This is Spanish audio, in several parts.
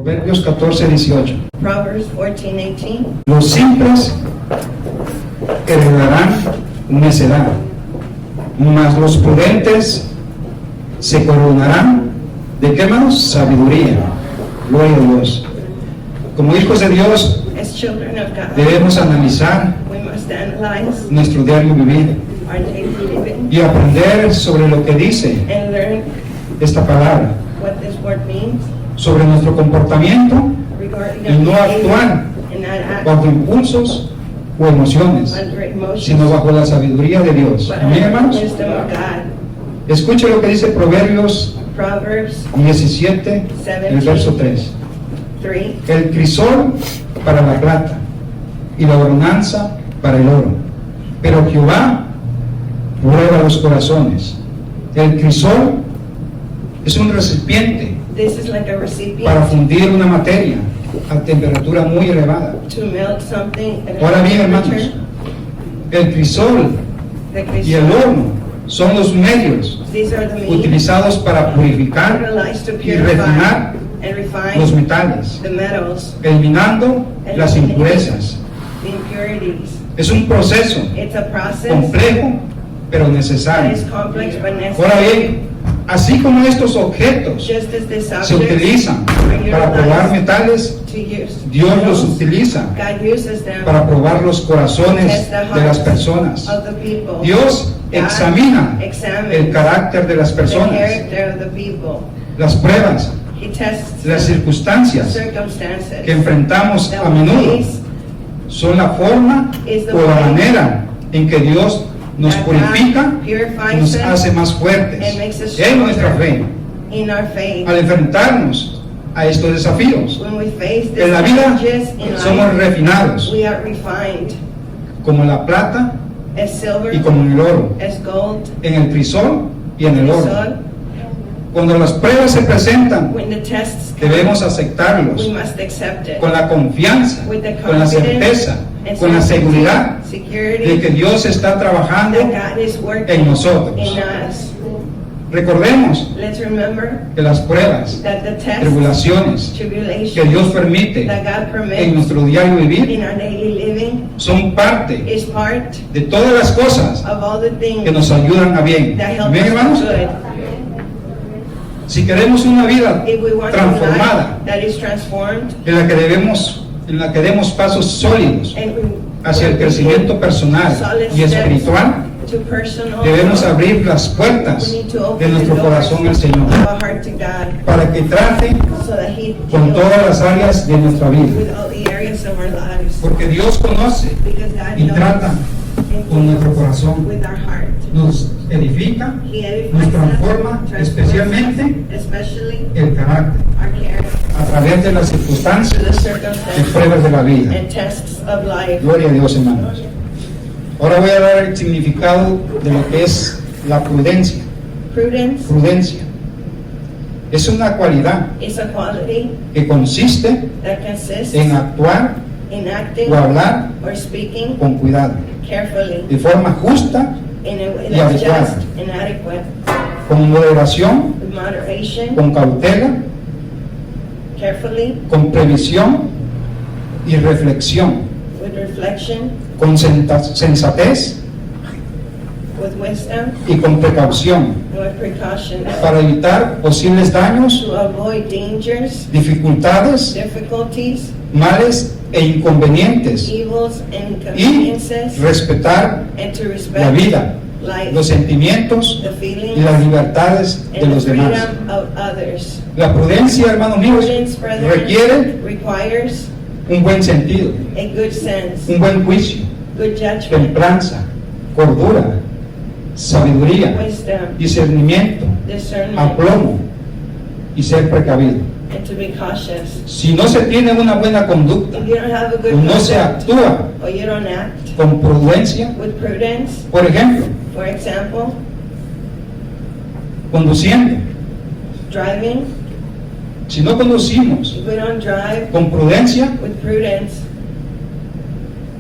Proverbios 14, 18. Proverbs 14:18. Los simples heredarán necedad, mas los prudentes se coronarán ¿de qué, hermanos? Sabiduría. Gloria a Dios. Como hijos de Dios As children of God, debemos analizar we must analyze nuestro diario vivir our daily living y aprender sobre lo que dice and learn esta palabra, what this word means sobre nuestro comportamiento regarding y no our behavior actuar and not act bajo impulsos o emociones, under emotions, sino bajo la sabiduría de Dios. but Amén, under the hermanos. wisdom of God. Escuche lo que dice Proverbios Proverbs 17, el verso 3. 3. El crisol para la plata y la ordenanza para el oro, pero Jehová prueba los corazones. El crisol es un recipiente This is like a recipient para fundir una materia a temperatura muy elevada. to melt something at a Ahora bien, hermanos, temperature. el crisol The y el horno son los medios These are the means utilizados para purificar utilized to y purify refinar and refine los metales, the metals, eliminando las impurezas. the impurities. Es un proceso It's a process complejo, pero that necesario. is complex but Ahora necessary. bien, así como estos objetos Just as this se object utilizan para probar metales, to use Dios los metals, utiliza God uses them para probar los to corazones test the de las hearts personas. of the people. Dios God examina examines el carácter de las the personas, character of the people. las pruebas, He tests las the circunstancias circumstances que enfrentamos that a we menudo face son la forma is the o la way manera en que Dios nos that purifica God y purifies nos us hace más fuertes and makes us en nuestra stronger fe in our faith. al enfrentarnos a estos desafíos. When we face En la these vida challenges in somos life, refinados we are refined como la plata as silver, y como en el oro, as gold, en el crisol y en el oro. sol. Cuando las pruebas se presentan, When the tests come, debemos we aceptarlos must accept it con la confianza, with the con la confidence certeza, and con la seguridad security de que Dios está trabajando that God is working en nosotros. in us. Recordemos Let's remember que las pruebas, that the tests, tribulaciones que tribulations Dios permite that God en permits nuestro diario vivir in our daily living son parte is part de todas las cosas of all the que things nos ayudan a bien. that help Amén, us hermanos. do good. Si queremos una vida If we want a transformada, life that is transformed en la que demos pasos sólidos and we hacia el crecimiento personal y espiritual, to personal debemos growth, abrir las puertas we need to de open the nuestro doors corazón al of Señor our heart to God para que trate so that He con deals todas las áreas de nuestra vida. with all the areas of our lives. Porque Dios conoce Because God y trata knows con nuestro corazón, with our heart. nos edifica, He nos edifies transforma, us, especialmente especially el carácter, our character, a través de las to circunstancias the y circumstances pruebas de la vida. and tests of life. Gloria a Dios, hermanos. Ahora voy a dar el significado de lo que es la prudencia. Prudence Prudencia es una cualidad is a quality que consiste that consists en actuar in acting o hablar or speaking con cuidado, carefully de forma justa, in a way y that's adecuada. just and adequate, con moderación, with moderation, con cautela, carefully, con previsión y reflexión, with reflection, con sensatez with wisdom, y con precaución, and with precaution, para evitar posibles daños, to avoid dangers, dificultades, difficulties, males e inconvenientes, evils, and y inconveniences, respetar and to la respect vida, life, los sentimientos the y feelings, las libertades de and the los demás. freedom of others. La prudencia, hermanos míos, Prudence, brethren, requiere requires un buen sentido, a good sense, un buen juicio, good judgment, templanza, cordura, sabiduría, wisdom, discernimiento, discernment, aplomo y ser precavido. and to be cautious. Si no se tiene una buena conducta If you don't have a o good no se conduct, actúa or you don't act con prudencia, with prudence, por ejemplo, for example, conduciendo, driving, si no conducimos if we don't drive con prudencia, with prudence,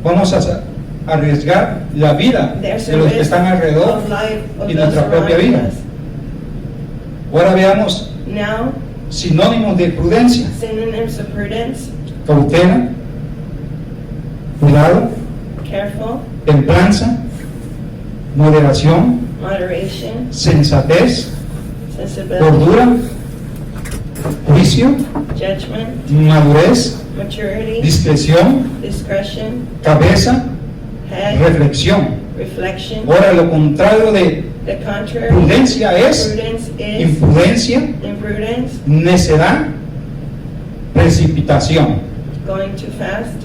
vamos a arriesgar la vida there's de a los que risk están alrededor of life of y those nuestra propia around vida. us. Ahora veamos Now, sinónimos de prudencia: Synonyms of prudence: cautela, cuidado, careful, templanza, moderación, moderation, sensatez, sensibility, cordura, juicio, judgment, madurez, maturity, discreción, discretion, cabeza, head, reflexión. reflection. Ahora, lo contrario de The contrary, prudencia es prudence is imprudencia, imprudence, necedad, precipitación. going too fast.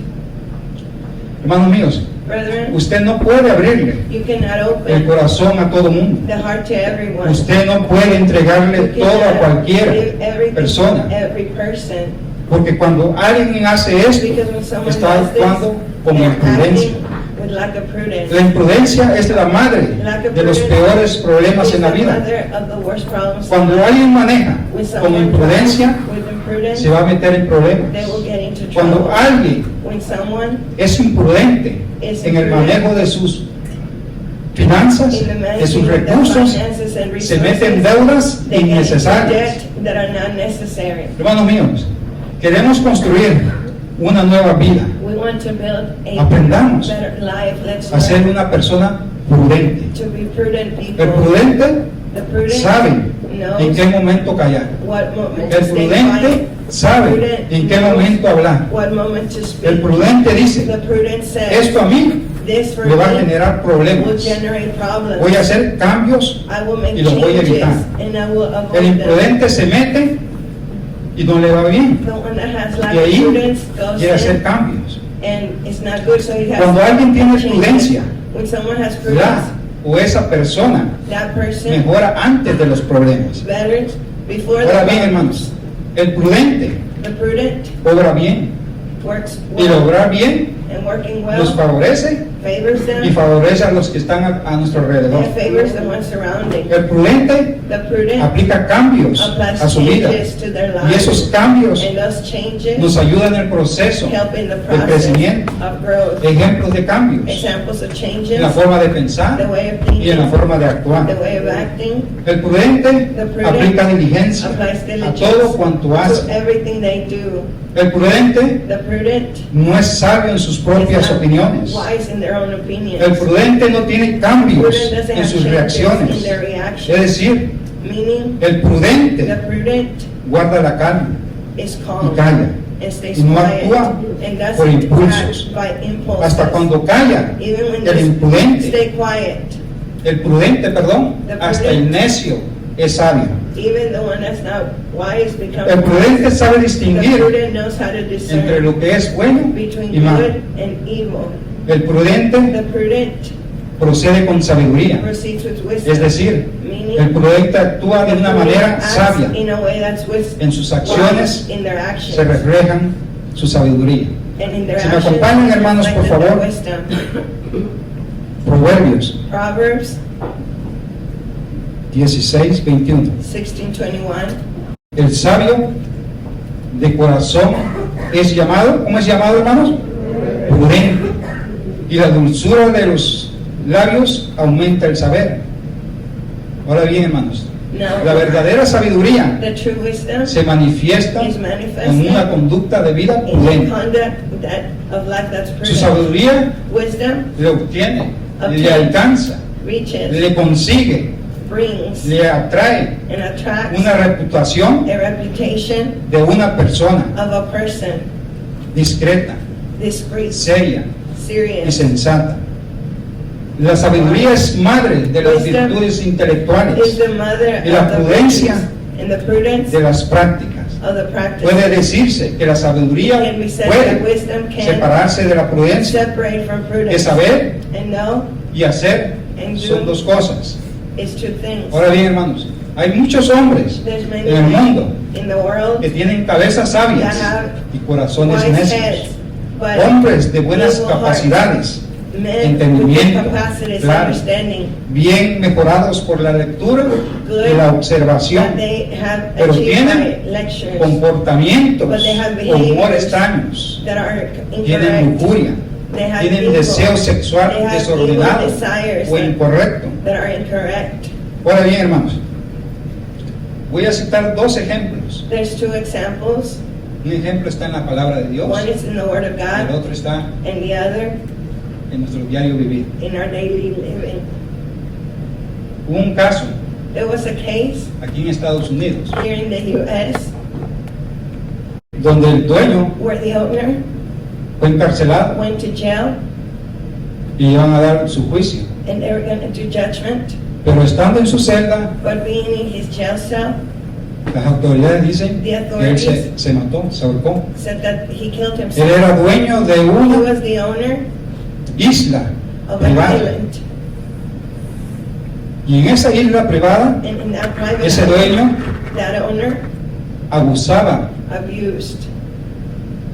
Hermanos míos, Brethren, usted no puede abrirle you cannot el open corazón a todo mundo. the heart to everyone. Usted no puede entregarle You todo a cannot cualquier give everything persona. to every person. Porque cuando alguien hace esto, Because when someone está does this, actuando con they're imprudencia. acting with lack of prudence. La imprudencia es la madre Lack of de los prudence peores problemas is en la the vida. mother of the worst problems in Cuando life. alguien maneja When con someone imprudencia, drives with imprudence, se va a meter en they problemas. will get into Cuando trouble. alguien When someone es imprudente is en el imprudent manejo de sus finanzas, in the de sus management of their recursos, finances and se mete en resources, deudas they get into innecesarias. debt that are not necessary. Hermanos míos, queremos construir una nueva vida, We want to build a Aprendamos better life. Let's a ser learn una persona prudente. to be prudent people. El prudente The prudent sabe en knows qué momento callar. what moment to El stay prudente quiet. sabe en qué momento hablar. What moment to speak. El prudente dice, The prudent says, esto a mí this for me va a me generar will problemas. generate problems. Voy a hacer cambios. I will make y los voy a changes evitar. and I will El avoid them. imprudente se mete y no le va bien. The one that has lack Y of ahí prudence goes quiere hacer in cambios. and it's not good, so he has Cuando alguien tiene changes. prudencia, When someone has la prudence, o esa persona that person mejora antes de los problemas. better before Ahora the bien, problems. hermanos, el prudente The prudent obra bien works y well lograr bien and working nos well favorece favors y them favorece a los que están a nuestro alrededor. and favors the ones surrounding. El prudente The prudent aplica cambios applies a su vida changes to their y lives, esos cambios and those changes nos ayudan en el proceso help in the del process crecimiento. of growth. Ejemplos de cambios Examples of en changes, la forma de the pensar way of y en la thinking, forma de the actuar. way of acting, El prudente The prudent aplica diligencia applies a diligence todo cuanto to hace. everything they do. El prudente The prudent no es sabio en sus propias is not opiniones. wise in their own opinions. El prudente no tiene cambios Prudent doesn't en have sus changes in reacciones. their Es reactions. decir, Meaning, el the prudente prudent guarda la calma is y calm calla and stays y no quiet actúa and por doesn't impulsos. act by impulses. hasta cuando calla. Even when El they imprudente, stay quiet, el prudente, perdón, The hasta el prudent. necio es sabio. even the one that's not wise becomes El prudente wise. sabe The distinguir prudent knows how to entre discern lo que es bueno between y malo. good and evil. El prudente The prudent procede con sabiduría, proceeds with wisdom, es decir, meaning el prudente actúa de the una prudent manera acts sabia. in a way that's En sus acciones wise in their actions, se reflejan su sabiduría. and in their Si me actions acompañan, hermanos, por reflected their favor. wisdom. Proverbios Proverbs 16:21. 16:21. El sabio de corazón es llamado, ¿cómo es llamado, hermanos? Prudente. Y la dulzura de los labios aumenta el saber. Ahora bien, hermanos, la Now, verdadera sabiduría the true wisdom se manifiesta is en una manifested conducta de vida in the prudente. conduct of life that's Su prudent. sabiduría Wisdom le obtiene, le alcanza, reaches, le consigue, brings, le atrae and attracts una reputación a reputation de una persona of a person discreta, discreet, seria y serious. sensata. La sabiduría es madre de las Wisdom virtudes Is intelectuales, the mother y la of the prudencia virtues, and the prudence de las prácticas. of the practice. Puede decirse que la sabiduría Can be said that puede wisdom can separarse de la prudencia, separate from que prudence. saber And know y hacer son dos cosas. is two things. Ahora bien, hermanos, hay muchos hombres There's many en el mundo in the world que tienen cabezas sabias y corazones wise necios, heads, but hombres de buenas evil hearts, capacidades, men with good entendimiento, capacities, claro, understanding, bien mejorados por la lectura y la that observación, they have pero achieved tienen by lectures comportamientos But they have o humor behaviors extraños, that are tienen incorrect. lujuria, They have tienen evil. deseo sexual They have desordenado evil desires o incorrecto. that are incorrect. Ahora bien, hermanos, Voy a citar dos ejemplos. There's two examples. Un ejemplo está en la palabra de Dios, One is in the Word of el God, otro está and the other en nuestro diario vivir. in our daily living. Hubo un caso There was a case aquí en Estados Unidos here in the U.S. donde el dueño where the owner fue encarcelado went to jail y iban a dar su juicio. and they were going to do judgment, Pero estando en su celda, but being in his jail cell, las autoridades dicen The que él authorities se mató, se ahorcó. said that he killed Él himself. era dueño de He una was the owner isla of an privada. island, Y en esa isla privada, and in that private ese island, dueño that owner abusaba, abused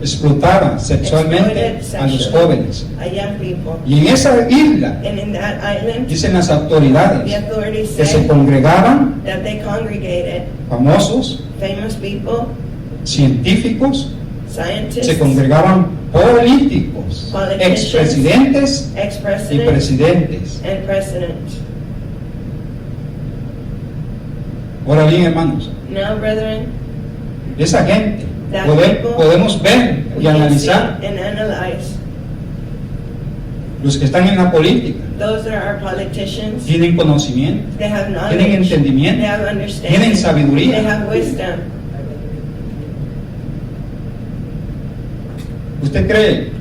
explotaba sexualmente a los jóvenes. a young people. Y en esa isla, And in that island, dicen las autoridades, the authorities que se say congregaban that they congregated famosos, famous people, científicos, scientists, se congregaban políticos, Politicians, expresidentes y ex-presidents, presidentes. and presidents. Ahora bien, hermanos, Now, brethren, esa gente That people, podemos ver we y can analizar see and analyze. los que están en la política. Those that are politicians, Tienen conocimiento, they have knowledge, tienen entendimiento, they have understanding, tienen sabiduría. they have wisdom. ¿Usted cree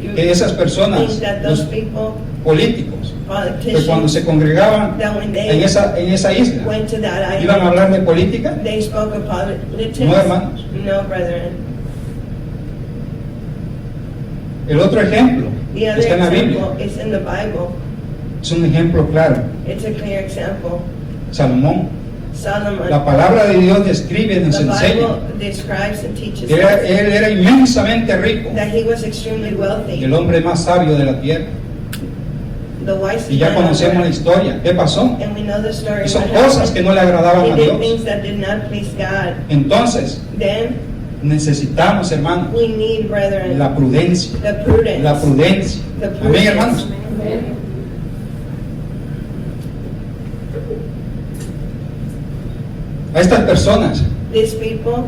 You que esas personas, think that los those people, políticos, que cuando politicians, se congregaban that when en they esa isla, went to that iban a island, hablar de política? they spoke of politics? No, hermanos. No, brethren. El otro ejemplo The other está en la Biblia. example is in the Bible. Es un ejemplo claro. It's a clear example. Salomón. Solomon. La palabra de Dios describe, nos The enseña Bible describes and teaches que us él era inmensamente rico, that he was extremely wealthy, el hombre más sabio de la tierra. the wisest Y ya man on conocemos la earth. historia. ¿Qué pasó? And we know the story. Hizo what cosas happened. que no le agradaban He a did Dios. things that did not please God. Entonces, Then necesitamos, hermanos, we need, brethren, la prudencia. the prudence. La prudencia. The Amén, prudence. hermanos. A estas personas, These people,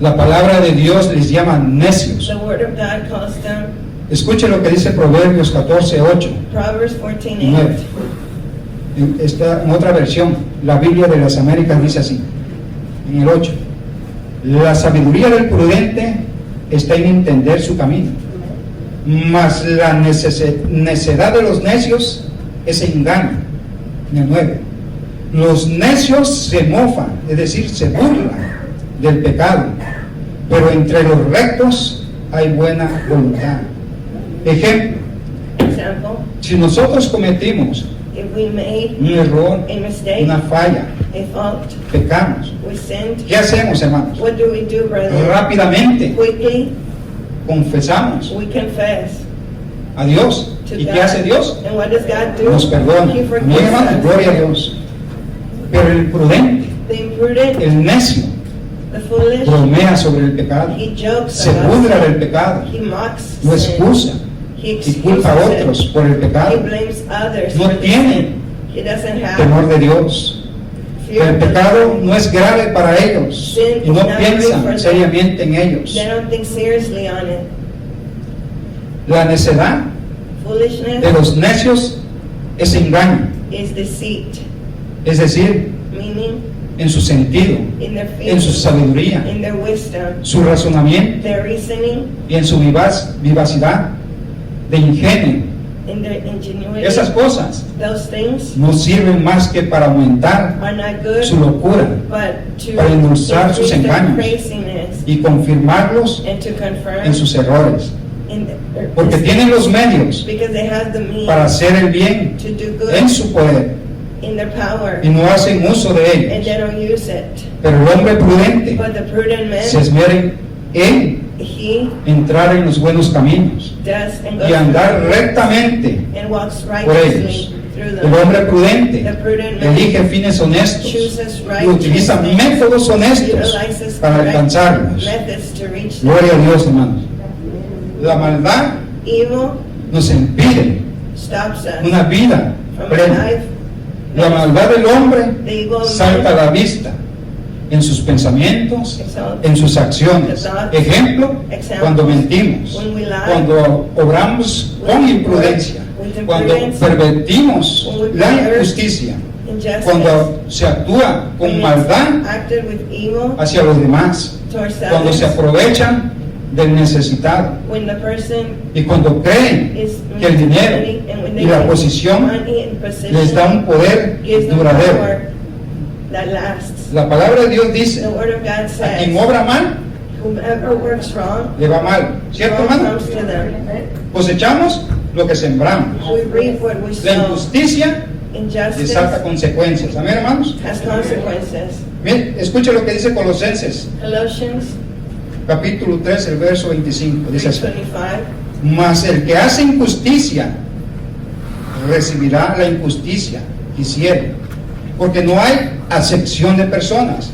la palabra de Dios les llama necios. the word of God calls them, Escuche lo que dice Proverbios 14:8. Proverbs 14:8. 9. Está en otra versión, la Biblia de las Américas dice así, en el 8. La sabiduría del prudente está en entender su camino, mas la necedad de los necios es engaño. En el 9. Los necios se mofan, es decir, se burlan del pecado, pero entre los rectos hay buena voluntad. Ejemplo, Example, si nosotros cometimos if we made un error, a mistake, una falla, a fault, pecamos, we sinned, ¿qué hacemos, hermanos? what do we do, brethren? Rápidamente Quickly, confesamos we confess a Dios. to ¿Y God. qué hace Dios? And what does God do? Nos perdona. He Amén, forgives hermanos, us. gloria a Dios. Pero el prudente, The imprudent, el necio, the foolish, bromea sobre el pecado, he jokes se about burla sin. del pecado, He mocks lo sin. excusa He y culpa a excuses otros it. por el He pecado. blames others No for the tiene sin. He doesn't have Temor de Dios. fear El of the pecado Lord. no es grave para ellos Sin y no is not great for piensan them. seriamente en ellos. They don't think seriously on it. La necedad de Foolishness los necios es engaño, is deceit, es decir, meaning en su sentido, in their en su feelings, sabiduría, in their wisdom, su razonamiento their reasoning, y en su vivacidad de ingenio. in their ingenuity. Esas cosas Those things no sirven más que para aumentar are not good, su locura but to para endulzar sus increase their engaños craziness y confirmarlos and to confirm en sus errores, in their porque tienen los medios because they have the means para hacer el bien to do good en su poder in their power, y no hacen uso de and ellos. they don't use it. Pero el hombre prudente But the prudent se man, esmera en he entrar en los buenos caminos does and y goes andar through rectamente and walks por righteously ellos. through El them. hombre prudente The prudent man elige fines honestos chooses y utiliza righteousness, métodos honestos utilizes para correct alcanzarlos. methods to reach them. Gloria a Dios, hermanos. La maldad Evil nos impide stops us una vida from a plena. life. La maldad del hombre The evil of salta a man la vista en sus pensamientos, en sus acciones. Ejemplo, cuando mentimos, cuando obramos con imprudencia, cuando pervertimos la injusticia, cuando se actúa con maldad acted with evil hacia los demás, towards cuando se others, aprovechan del necesitado when the person y cuando creen is que el dinero and when y la posición money and position les da un poder gives them duradero. power that lasts. La palabra de Dios dice, The word of God a quien says, obra mal, whomever works wrong, le va mal. ¿Cierto, wrong hermano? comes to them. Cosechamos lo que sembramos. We reap what we La sow. injusticia Injustice desata consecuencias. Amén, hermanos. has consequences. Miren, escuche lo que dice Colosenses, Colossians capítulo 3, el verso 25. Dice así: 3:25. mas el que hace injusticia recibirá la injusticia que hiciere, porque no hay acepción de personas.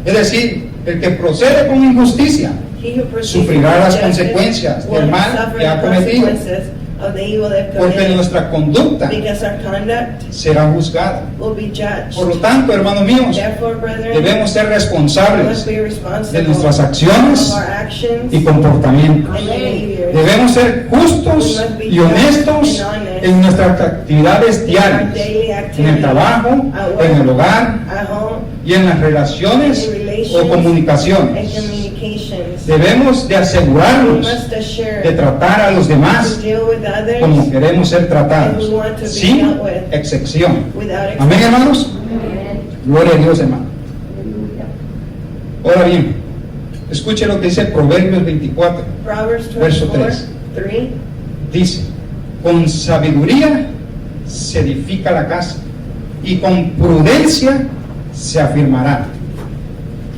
Es decir, el que procede con injusticia He who proceeds sufrirá las with justice consecuencias will del mal suffer que ha the cometido, consequences of the evil they've porque committed, nuestra conducta because our conduct será juzgada. will be judged. Por lo tanto, hermanos míos, Therefore, brethren, debemos ser we responsables must be responsible de nuestras of acciones our actions y comportamientos. and behaviors. Debemos ser justos y honestos en nuestras actividades In our diarias, daily en el activities, trabajo, at work, en el hogar at home, y en las relaciones in relations, o and comunicaciones. communications. Debemos de We asegurarnos must assure de tratar a los to demás deal with others como queremos ser tratados, sin excepción. without Amén, hermanos. Gloria a Dios, hermano. Ahora bien, escuche lo que dice Proverbios 24. Proverbs Verso 24:3. Dice, con sabiduría se edifica la casa y con prudencia se afirmará.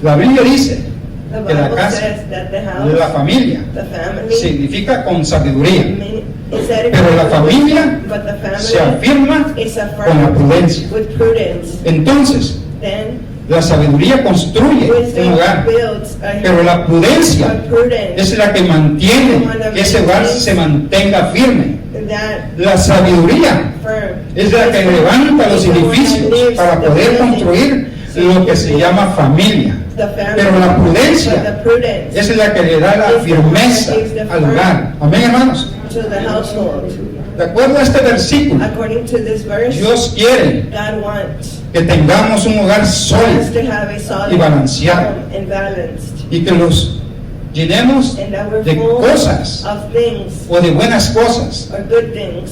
La Biblia dice The que la Bible casa, says that the la house, familia, the family, se edifica con sabiduría, is edified pero la with familia wisdom, but the se family afirma is con la affirmed prudencia. with prudence. Entonces, Then la sabiduría construye un wisdom hogar, builds a pero la prudencia but prudence es la que mantiene que ese hogar se mantenga firme. that La sabiduría firm. es la que levanta los edificios para poder construir lo que se llama familia. The family, Pero la but prudencia the prudence es la que le da la firmeza al hogar. Amén, hermanos. to the household. De acuerdo a este versículo, According to this verse, Dios quiere God wants que tengamos un hogar us sólido to have a solid y balanceado. home and balanced, y que los llenemos and that we're de full cosas of things o de buenas cosas or good things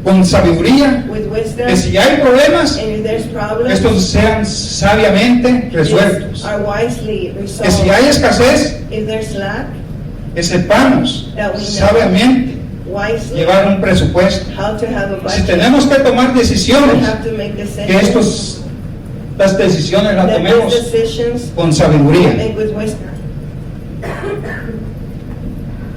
con sabiduría, with wisdom. que si hay problemas, And if there's problems, estos sean sabiamente these resueltos. are wisely Que si resolved. hay escasez, If there's lack, que sepamos that we know sabiamente wisely llevar un presupuesto. how to have a Si budget. tenemos que tomar We decisiones, have to make que decisions. las decisiones las That tomemos these decisions con we sabiduría. make with wisdom.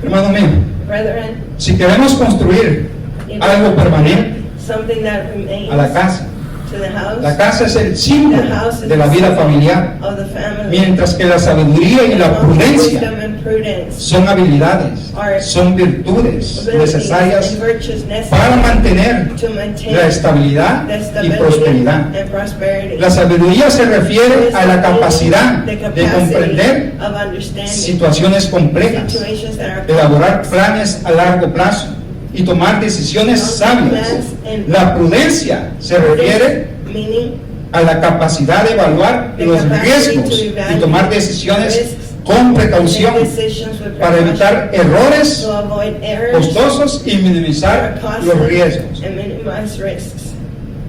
Hermano mío, Brethren, si queremos construir if algo permanente something that remains a la casa, to the house, la casa es el the símbolo house is de la the vida symbol familiar, of the family. mientras que la sabiduría y la prudencia Wisdom and prudence son habilidades, son virtudes abilities necesarias and virtues para necessary mantener to maintain la estabilidad the y stability prosperidad. and prosperity. La sabiduría se refiere a la capacidad The de capacity comprender of understanding situaciones complejas, situations that are elaborar planes a largo plazo y tomar decisiones sabias. La prudencia se refiere meaning a la capacidad de evaluar los riesgos y tomar decisiones con precaución decisions with para evitar errores to avoid errors costosos y minimizar los riesgos. and minimize risks.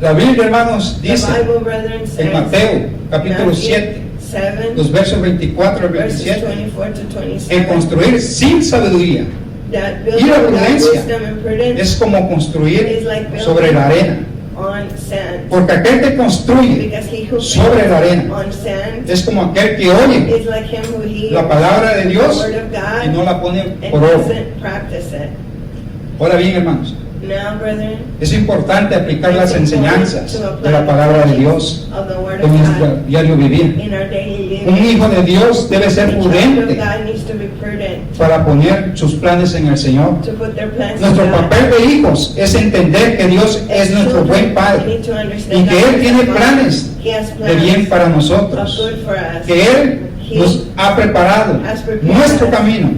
La Biblia, hermanos, The dice Bible, brethren, says en Mateo capítulo Matthew 7, 7, los versos 24 al verses 27, 24 to que 27, construir sin sabiduría that y building la without prudencia wisdom and prudence es como construir sobre la arena, on sand. porque aquel que construye Because he who sobre la arena on sand es como aquel que oye is like him who hears la palabra de the Dios word of God y no la pone and por obra. doesn't practice it. Ahora bien, hermanos, Now, brethren, es importante aplicar las it's important enseñanzas to apply de la palabra de Dios of the word en of nuestro God diario vivir. in our daily Un living. hijo de Dios debe A ser child of prudente God needs to be prudent para poner sus planes en el Señor. to put their plans Nuestro in God. papel de hijos es entender que Dios es nuestro buen Padre y que Él tiene planes de bien para nosotros, que Él nos ha preparado nuestro camino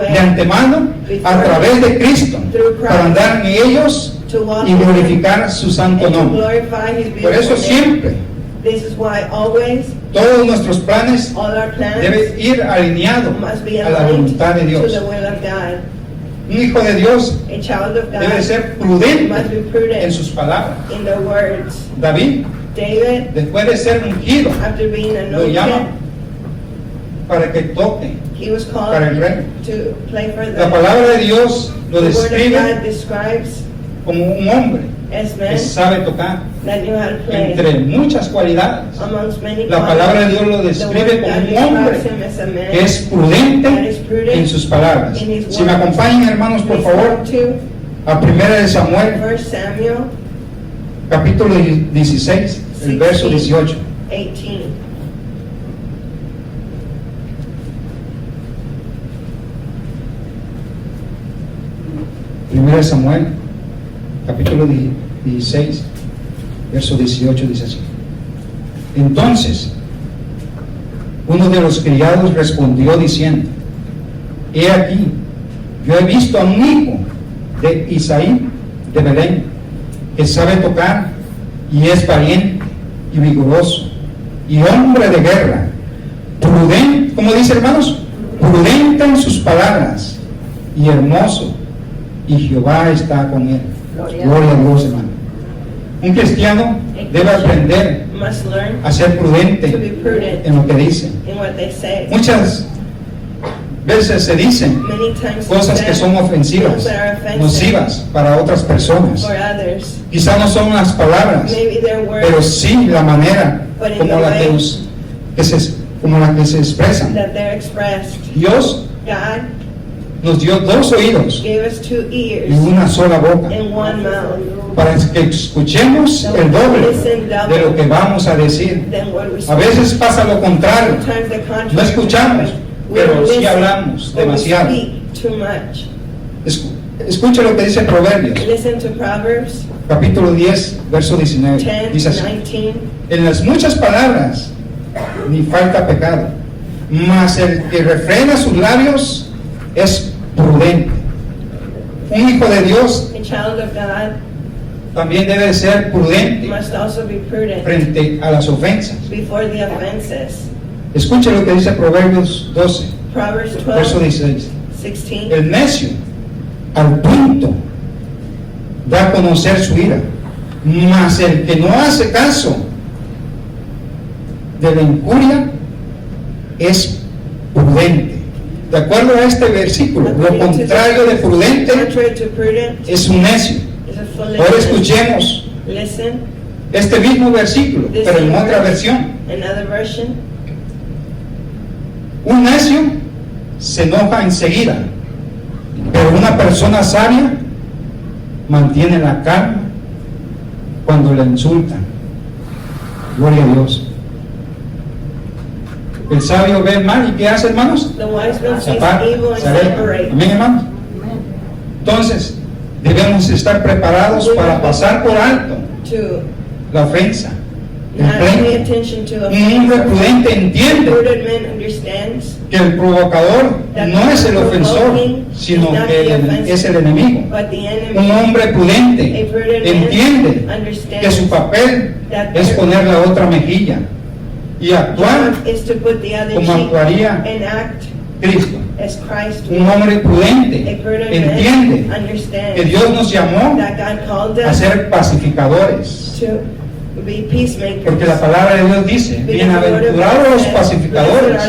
de antemano a través de Cristo para andar en ellos y glorificar su santo nombre. Por eso siempre This is why always todos nuestros planes all our plans deben ir alineados must be a la aligned voluntad de to Dios. the will of God. Un hijo de Dios A child of God debe ser must be prudente prudent en sus palabras. in their words. David, David, después de ser ungido, after being lo llama anointed, para que toque he was called para el rey. to play for La the palabra de Dios lo The word of God describe describes como un hombre as que men sabe tocar, that knew how to play. entre muchas cualidades. Amongst many La palabra de Dios lo qualities, the describe word of como God un hombre describes him as a man que es prudente en sus palabras. Si me acompañan, hermanos, por favor, to a 1 de Samuel, 1 Samuel capítulo 16, el verso 18. 18. Primera de Samuel, capítulo 16, verso 18, dice así. Entonces, uno de los criados respondió diciendo, he aquí, yo he visto a un hijo de Isaí de Belén, que sabe tocar y es valiente y vigoroso y hombre de guerra, prudente, ¿cómo dice, hermanos? Prudente en sus palabras y hermoso, y Jehová está con él. Gloria a Dios, hermano. Un cristiano debe aprender Must learn a ser to be prudente prudent en lo que dice. in what they say. Muchas veces se dicen Many times cosas que son ofensivas, things that are offensive nocivas para otras personas. for others. Quizá no son las palabras, Maybe their pero words sí la manera But in como the la que, way como la que se expresan. that they're expressed. Dios God nos dio dos oídos gave us 2 ears y una sola boca and 1 mouth. para que escuchemos el doble de lo que vamos a decir. Then what we A veces pasa lo contrario. sometimes the contrary. No escuchamos, We pero don't sí listen, hablamos but we demasiado. speak too much. Escuche lo que dice Proverbios, Listen to Proverbs capítulo 10, verso 19. 10, Dice así: 19. en las muchas palabras ni falta pecado, mas el que refrena sus labios es prudente. Un hijo de Dios A child of God también debe ser prudente must also be prudent frente a las ofensas. before the offenses. Escuche lo que dice Proverbios 12, Proverbs verso 12, 16. 16. El necio al punto da a conocer su ira, mas el que no hace caso de la injuria es prudente. De acuerdo a este versículo, lo contrario de prudente Contrary to prudent es un necio. is a foolish Ahora man. escuchemos Listen, este mismo versículo, this pero en same otra verse, versión. another version. Un necio se enoja enseguida, pero una persona sabia mantiene la calma cuando la insultan. Gloria a Dios. El sabio ve mal y ¿qué hace, hermanos? The wise man Se sees aparta, evil and se aleja. separates. Amén, hermanos. Entonces, debemos estar preparados para pasar por alto To la ofensa, el not pay pleito. attention to Un hombre offense. prudente A entiende prudent man understands que el provocador no es el ofensor, sino que es el enemigo. but the Un enemy. hombre prudente entiende que su papel es poner la otra mejilla y actuar Job is to put the other como cheek actuaría and act Cristo. as Christ Un would. hombre A prudente prudent entiende man understands que Dios nos llamó that God called a us ser pacificadores. to be peacemakers. Porque la palabra de Dios dice, bienaventurados los pacificadores,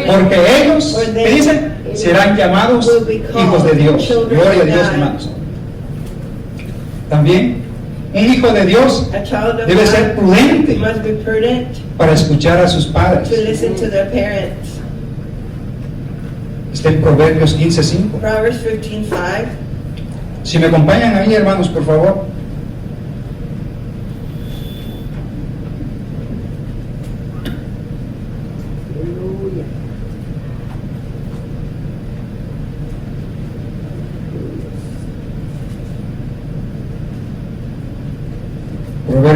porque ellos, ¿qué dicen? Serán llamados hijos de Dios. Gloria a Dios, hermanos. También, un hijo de Dios A child of debe ser God prudente must be prudent para escuchar a sus padres. to listen to their parents. Está en Proverbios 15:5. Proverbs 15:5. Si me acompañan ahí, hermanos, por favor.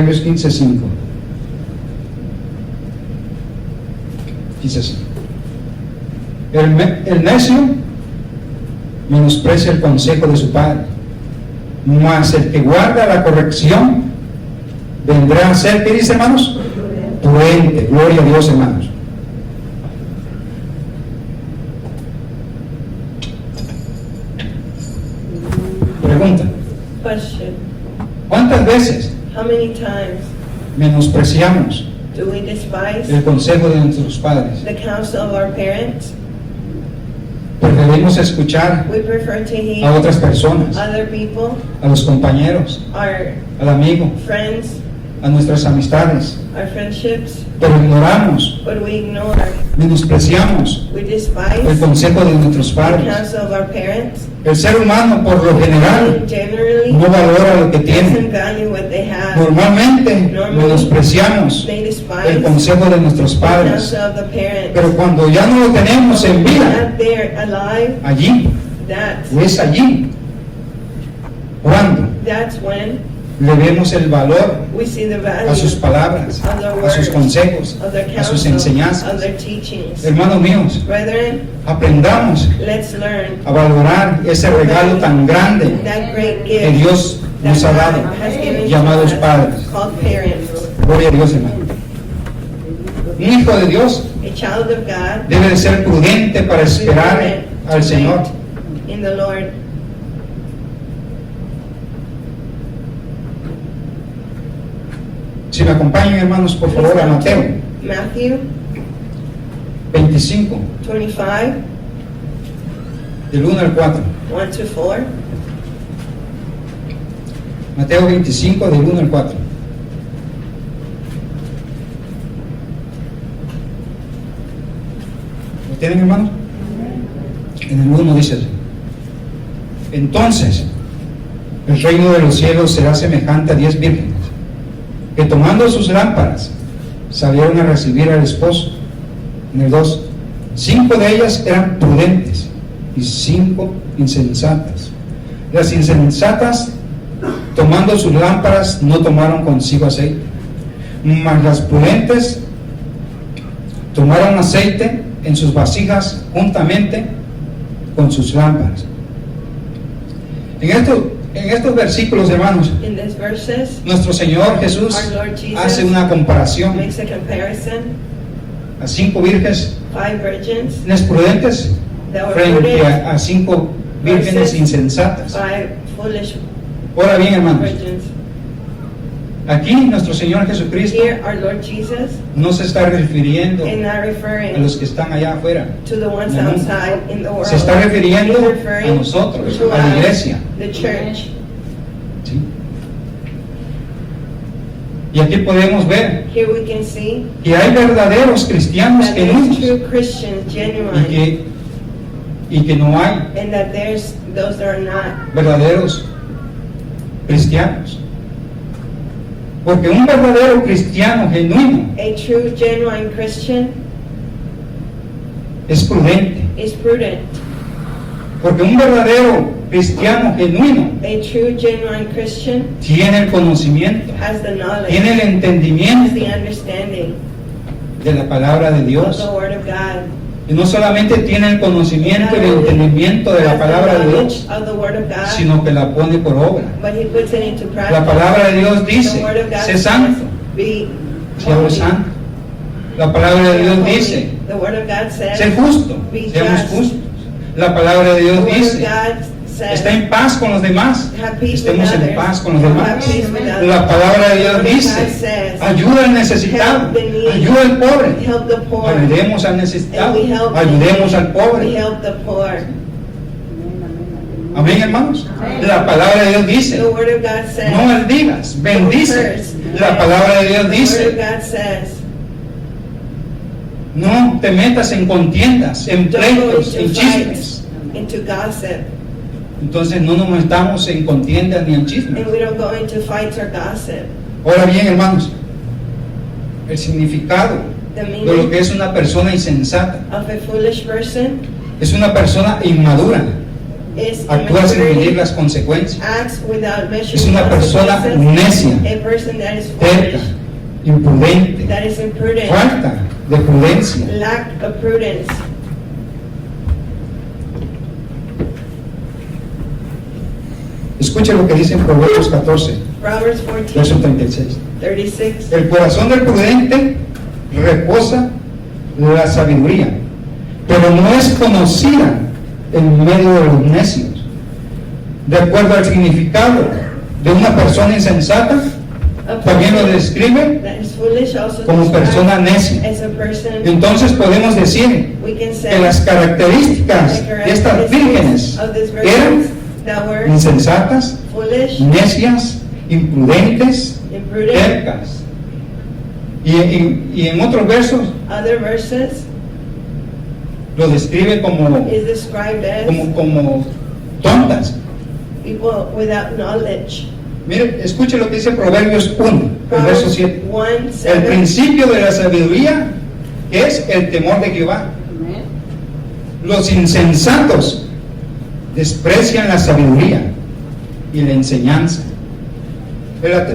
Proverbios 15:5. Dice así: el necio menosprecia el consejo de su padre, mas el que guarda la corrección vendrá a ser, ¿qué dice, hermanos? Prudente. Gloria a Dios, hermanos. Pregunta: Question. ¿cuántas veces How many times menospreciamos do we despise el consejo de nuestros padres? the counsel of our parents? Preferimos escuchar We prefer to a hear otras personas, other people, a los compañeros, our al amigo, friends, a nuestras amistades, our friendships, pero ignoramos, but we ignore, menospreciamos we el despise consejo de nuestros the padres. counsel of our parents. El ser humano, por lo general, Generally, no valora lo que doesn't tiene. value what they have. Normalmente menospreciamos They el despise consejo de nuestros the padres, counsel of the parents. pero cuando ya no lo tenemos en vida, Not there alive, allí, o es allí, that's when le vemos el valor we see the value a sus palabras, of their a sus words, consejos, of their a sus counsel, enseñanzas. of their teachings. Hermanos míos, Brethren, aprendamos let's learn a valorar ese regalo tan grande that great que gift Dios that nos ha dado, God has given to llamados us, padres. called parents. Gloria a Dios, hermano. Un hijo de Dios A child of God debe de ser prudente para esperar al Señor. in the Lord. Si me acompañan, hermanos, por favor, a Mateo Matthew 25, 25, del 1 al 4. 1 to 4. Mateo 25, del 1 al 4. ¿Lo tienen, hermanos? En el 1 dice así: entonces, el reino de los cielos será semejante a 10 vírgenes, que tomando sus lámparas, salieron a recibir al esposo. En el 2, 5 de ellas eran prudentes y 5 insensatas. Las insensatas, tomando sus lámparas, no tomaron consigo aceite, mas las prudentes tomaron aceite en sus vasijas juntamente con sus lámparas. En estos versículos, hermanos, In these verses, nuestro Señor Jesús our Lord Jesus hace una comparación makes a comparison. a 5 vírgenes 5 virgins prudentes that were frente prudent, a 5 vírgenes insensatas. 5 foolish Ahora bien, hermanos, virgins. aquí nuestro Señor Jesucristo Here, our Lord Jesus no se está refiriendo is not a referring los que están allá afuera, to the ones No. outside in the world. se está refiriendo He's referring a nosotros, to a la us, iglesia. the church. ¿Sí? Y aquí podemos ver Here we can see que hay verdaderos cristianos that there's genuinos true Christians, genuine, y que no hay and that there's those that are not. verdaderos cristianos. Porque un verdadero cristiano genuino A true, genuine Christian es prudente. is prudent. Porque un verdadero cristiano genuino A true, genuine Christian tiene el conocimiento, has the knowledge, tiene el has the entendimiento understanding de la palabra de of Dios. the Word of God. Y no solamente tiene el conocimiento y el entendimiento de la Has the palabra de knowledge Dios, of the Word of God, sino que la pone por obra. but he puts it into practice. La palabra de Dios The dice, Word of God sé says, santo, be seamos holy. santos. La palabra de Be Dios holy. dice, The Word of God says, sé justo, be seamos just. justos. La palabra de The Dios Word of dice, God says, está en paz con los demás, have peace estemos with en others. paz con los Have demás. peace with others. La palabra de The Dios Word of God dice, says, ayuda al necesitado, help the needy, ayuda al pobre, help the poor, ayudemos al and necesitado, we help ayudemos the al needy, pobre. we help the poor. Amén, hermanos. La palabra de Dios dice, The Word of God says, no maldigas, bendice. curse. La palabra de Dios The Word of dice, God says, no te metas en contiendas, en don't go pleitos, en into chismes. fights, into gossip, Entonces no nos metamos en contiendas ni en chismes. and we don't go into fights or gossip. Ahora bien, hermanos, el significado The de lo meaning que es una persona insensata of a foolish person es una persona inmadura, is actúa sin medir immaturity, las consecuencias, acts without measuring es una persona consequences, necia, a person that is terca, foolish, imprudente, that is imprudent, falta de prudencia. lack of prudence. Escuche lo que dice en Proverbios 14, Proverbs 14, verso 36. 36. El corazón del prudente reposa la sabiduría, pero no es conocida en medio de los necios. De acuerdo al significado de una persona insensata, A también lo person describe that is foolish also como described persona necia. as a person. Entonces podemos decir We can que say las características the de estas vírgenes characteristics of these eran virgins that were insensatas, foolish, necias, imprudentes, imprudent. tercas. Y en otros versos Other verses lo describe como is described as como tontas. people without knowledge. Mire, escuche lo que dice Proverbios 1, el verso Proverbs 7. 1, El 7. principio de la sabiduría es el temor de Jehová. Los insensatos desprecian la sabiduría y la enseñanza.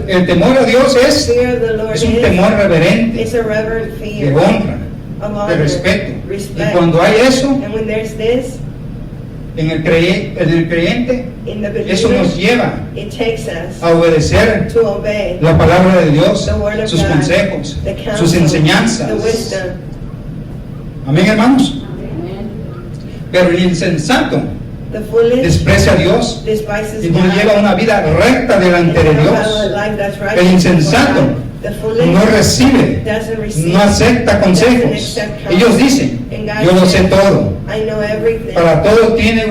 El temor a Dios Fear of the Lord es un temor reverente, is a reverent de fear honra, of de honor, respeto. Y respect. cuando hay eso And when there's this en el creyente, in the eso nos believer, lleva it takes us a obedecer to obey la palabra de Dios, the word of sus God, consejos, the counsel, sus enseñanzas. the wisdom. Amén, hermanos. Pero el insensato The foolish desprecia a Dios despises y no God. lleva una vida recta delante de And they don't Dios. have a life that's righteous El before insensato God. The foolish no recibe, doesn't receive, no acepta doesn't consejos. accept counsel. Ellos dicen, And God yo lo sé says, todo. I know everything. Para todo tiene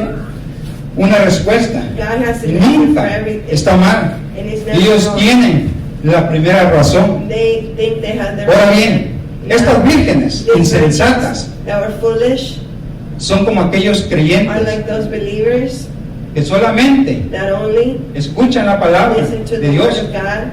una respuesta. God has Y an answer for nunca everything. está mal. And it's never Ellos wrong. tienen la primera razón. They think they have the Ahora right. bien, estas vírgenes These insensatas virgins that were foolish son como aquellos are creyentes like those believers que solamente that only escuchan la palabra listen to de the word Dios, of God,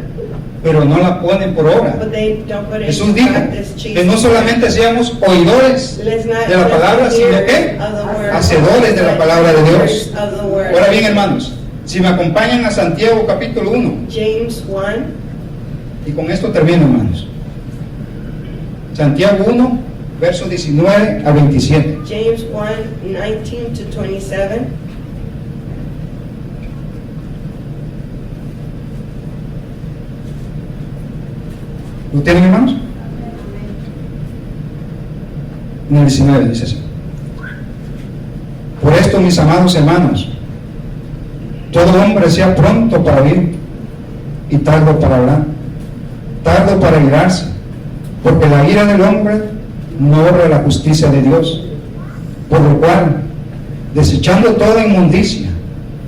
pero no la ponen por obra. but they don't put it Jesús into dijo practice. que no Jesus solamente seamos oidores Let's not de la palabra, just sino hear que of the word, hacedores de la palabra de Dios. hearers of the word. Ahora bien, hermanos, si me acompañan a Santiago capítulo 1, James 1, y con esto termino, hermanos. Santiago 1, versos 19 a 27. James 1, 19 to 27. ¿Lo tienen, hermanos? En el 19 dice así: por esto, mis amados hermanos, todo hombre sea pronto para oír y tardo para hablar, tardo para irarse, porque la ira del hombre no obra la justicia de Dios. Por lo cual, desechando toda inmundicia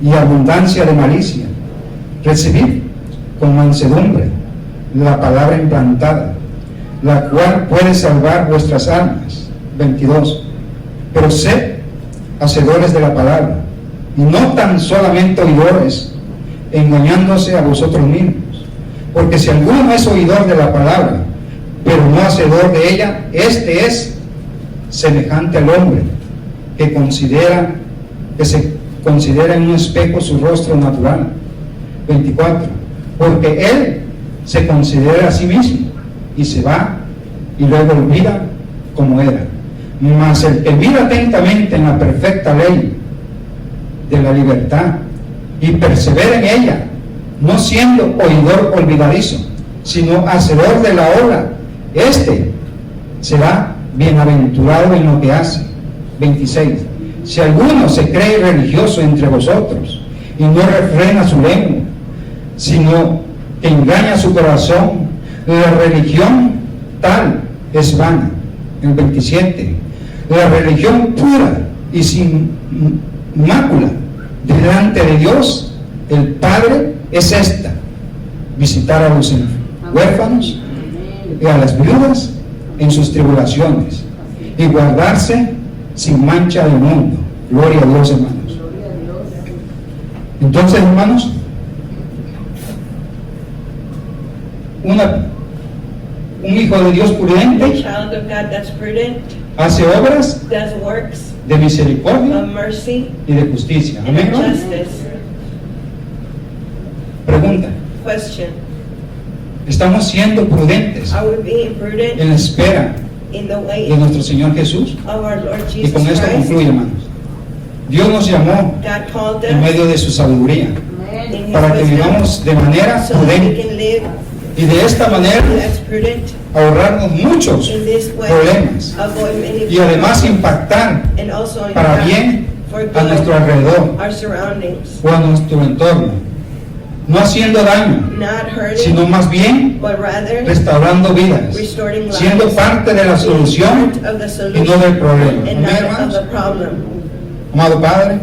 y abundancia de malicia, recibid con mansedumbre la palabra implantada, la cual puede salvar vuestras almas. 22. Pero sed hacedores de la palabra, y no tan solamente oidores, engañándose a vosotros mismos. Porque si alguno es oidor de la palabra, pero no hacedor de ella, este es semejante al hombre que se considera en un espejo su rostro natural. 24. Porque él se considera a sí mismo y se va y luego olvida como era. Mas el que mira atentamente en la perfecta ley de la libertad y persevera en ella, no siendo oidor olvidadizo, sino hacedor de la obra, este será bienaventurado en lo que hace. 26. Si alguno se cree religioso entre vosotros y no refrena su lengua, sino que engaña su corazón, la religión tal es vana. El 27. La religión pura y sin mácula delante de Dios el Padre es esta: visitar a los huérfanos y a las viudas en sus tribulaciones y guardarse sin mancha del mundo. Gloria a Dios, hermanos. Entonces, hermanos, un hijo de Dios A prudente child of God that's prudent hace obras does works de misericordia of mercy y de justicia. and Amén. of hermano? justice. Pregunta, Question, ¿estamos siendo prudentes are we being prudent en la espera in the way de nuestro Señor Jesús? of our Lord Y Jesus con esto Christ? concluye, hermanos. Dios nos llamó God called en us medio de su sabiduría in His para que wisdom vivamos de manera so that we prudente can live y de esta manera as prudent ahorrarnos muchos in this way, problemas avoid many y además problems, impactar and also para impact bien for a nuestro good alrededor our surroundings, o a nuestro entorno, no haciendo daño, not hurting, sino más bien but rather restaurando vidas, restoring lives, siendo parte de la being solución part of the y solution no del problema. and Amén, not of hermanos. the problem. Amado Padre,